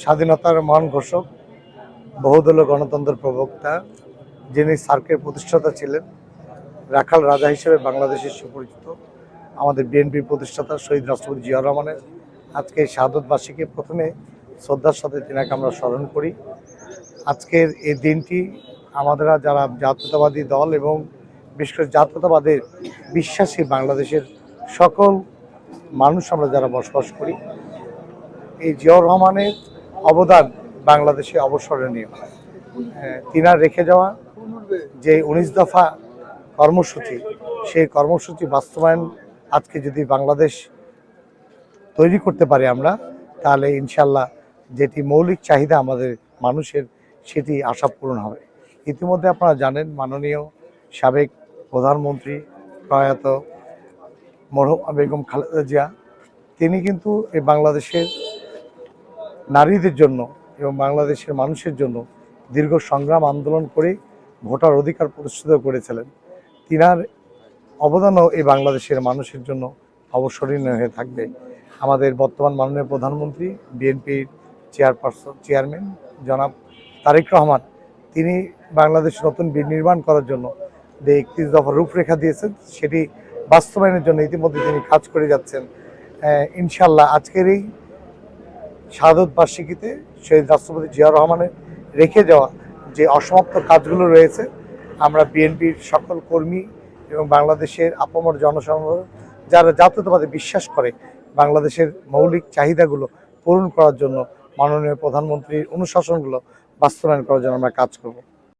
স্বাধীনতার মহান ঘোষক, বহুদলীয় গণতন্ত্রের প্রবক্তা, যিনি সার্কের প্রতিষ্ঠাতা ছিলেন, রাখাল রাজা হিসেবে বাংলাদেশের সুপরিচিত আমাদের বিএনপির প্রতিষ্ঠাতা শহীদ রাষ্ট্রপতি জিয়াউর রহমানের আজকে শাহাদত বার্ষিকী প্রথমে শ্রদ্ধার সাথে তিনাকে আমরা স্মরণ করি। আজকের এই দিনটি আমাদের যারা জাতীয়তাবাদী দল এবং বিশেষ করে জাতীয়তাবাদের বিশ্বাসী বাংলাদেশের সকল মানুষ আমরা যারা বসবাস করি, এই জিয়াউর রহমানের অবদান বাংলাদেশে অবস্মরণীয়। তিনার রেখে যাওয়া যে 19 দফা কর্মসূচি, সেই কর্মসূচি বাস্তবায়ন আজকে যদি বাংলাদেশ তৈরি করতে পারি আমরা, তাহলে ইনশাল্লাহ যেটি মৌলিক চাহিদা আমাদের মানুষের, সেটি আশা পূরণ হবে। ইতিমধ্যে আপনারা জানেন, মাননীয় সাবেক প্রধানমন্ত্রী প্রয়াত মরহুমা বেগম খালেদা জিয়া, তিনি কিন্তু এই বাংলাদেশের নারীদের জন্য এবং বাংলাদেশের মানুষের জন্য দীর্ঘ সংগ্রাম আন্দোলন করে ভোটার অধিকার প্রতিষ্ঠিত করেছিলেন। তিনার অবদানও এই বাংলাদেশের মানুষের জন্য অবসরণীয় হয়ে থাকবে। আমাদের বর্তমান মাননীয় প্রধানমন্ত্রী, বিএনপির চেয়ারম্যান জনাব তারেক রহমান, তিনি বাংলাদেশ নতুন বিনির্মাণ করার জন্য যে 31 দফা রূপরেখা দিয়েছেন, সেটি বাস্তবায়নের জন্য ইতিমধ্যে তিনি কাজ করে যাচ্ছেন। ইনশাল্লাহ আজকের এই শাহাদত বার্ষিকীতে শহীদ রাষ্ট্রপতি জিয়াউর রহমানের রেখে যাওয়া যে অসমাপ্ত কাজগুলো রয়েছে, আমরা বিএনপির সকল কর্মী এবং বাংলাদেশের আপামর জনসাধারণ যারা জাতীয়তাবাদে বিশ্বাস করে, বাংলাদেশের মৌলিক চাহিদাগুলো পূরণ করার জন্য মাননীয় প্রধানমন্ত্রীর অনুশাসনগুলো বাস্তবায়ন করার জন্য আমরা কাজ করব।